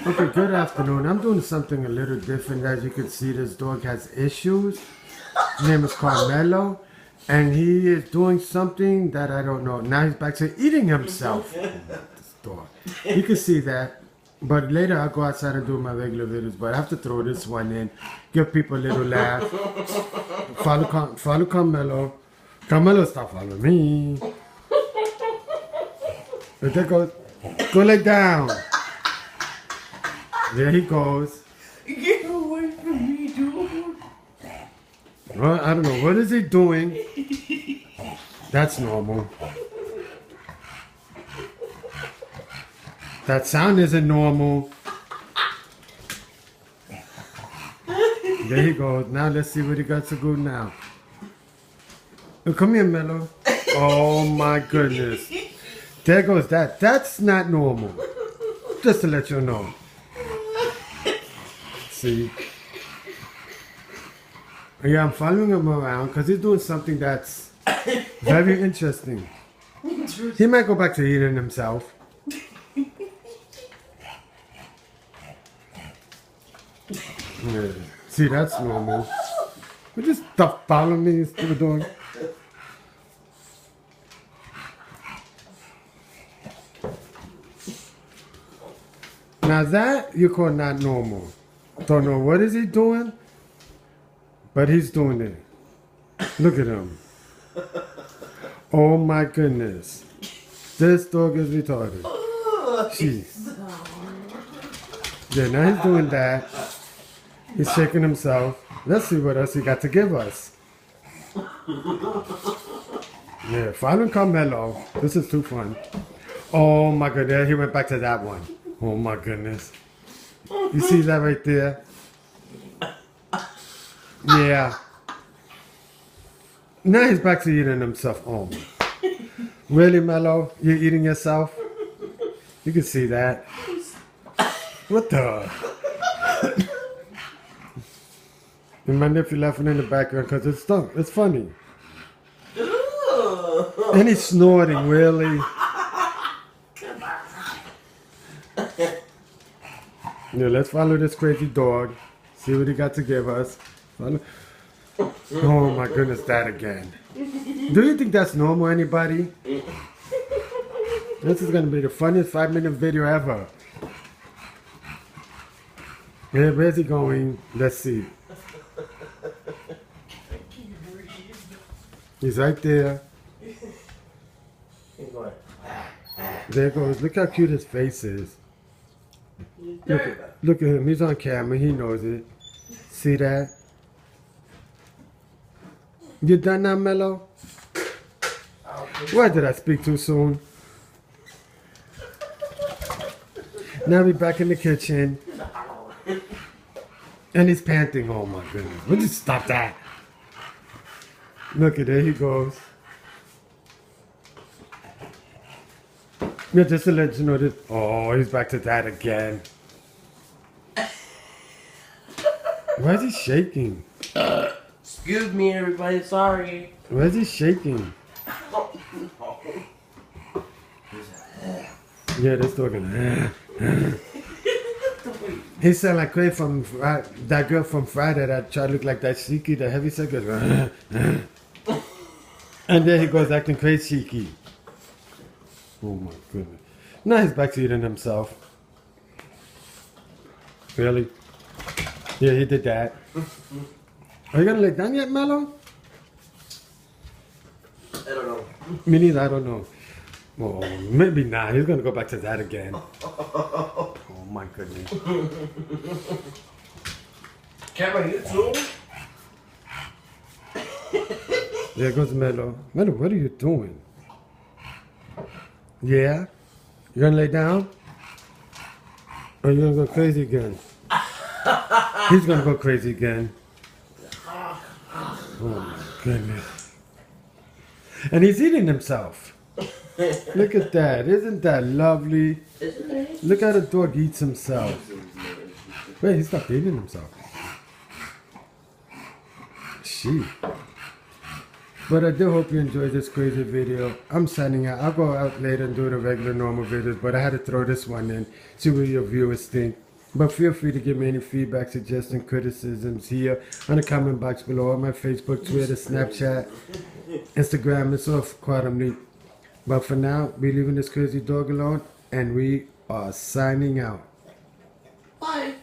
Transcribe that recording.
Okay, good afternoon. I'm doing something a little different. As you can see, this dog has issues. His name is Carmelo, and he is doing something that I don't know. Now he's back to eating himself. This dog. You can see that. But later I'll go outside and do my regular videos. But I have to throw this one in, give people a little laugh. Follow Carmelo. Carmelo, stop following me. But there goes. Go lay down. There he goes. Get away from me, dude. Well, I don't know. What is he doing? That's normal. That sound isn't normal. There he goes. Now let's see what he got to do now. Oh, come here, Mello. Oh my goodness. There goes that. That's not normal. Just to let you know. See? Yeah, I'm following him around because he's doing something that's very interesting. He might go back to eating himself. Yeah. See, that's normal. But just stop following me, stupid dog. Now that you call not normal. Don't know what is he doing, but he's doing it. Look at him. Oh my goodness. This dog is retarded. She. Yeah, now he's doing that. He's shaking himself. Let's see what else he got to give us. Yeah, following Carmelo. This is too fun. Oh my goodness, he went back to that one. Oh my goodness. You see that right there? Yeah. Now he's back to eating himself. Oh. Really, Mello? You're eating yourself? You can see that. What the? You mind if you're laughing in the background because it's stuck. It's funny. And he's snorting, really? Yeah, let's follow this crazy dog. See what he got to give us. Follow. Oh my goodness, that again. Do you think that's normal, anybody? This is going to be the funniest 5-minute video ever. Yeah, where's he going? Let's see. He's right there. There goes. Look how cute his face is. Look at him. He's on camera. He knows it. See that? You done now, Mello? Why did I speak too soon? Now we're back in the kitchen. And he's panting. Oh my goodness. Would you stop that? Look at there he goes. Yeah, just to let you know this. Oh, he's back to that again. Why is he shaking? Excuse me, everybody. Sorry. Why is he shaking? Yeah, this dog is. He sound like Craig from that girl from Friday that tried to look like that Shiki, the heavy set goes. And then he goes acting crazy Shiki. Oh my goodness. Now he's back to eating himself. Really? Yeah, he did that. Are you gonna lay down yet, Mello? I don't know. Me neither, I don't know. Oh, maybe not. He's gonna go back to that again. Oh my goodness. Camera, you too? There goes Mello. Mello, what are you doing? Yeah? You gonna lay down? Or you gonna go crazy again? He's gonna go crazy again. Oh my goodness. And he's eating himself. Look at that. Isn't that lovely? Isn't it? Look how the dog eats himself. Wait, he stopped eating himself. She. But I do hope you enjoyed this crazy video. I'm signing out. I'll go out later and do the regular normal videos, but I had to throw this one in. See what your viewers think. But feel free to give me any feedback, suggestions, criticisms here on the comment box below on my Facebook, Twitter, Snapchat, Instagram. It's all quite neat. But for now, we leaving this crazy dog alone, and we are signing out. Bye.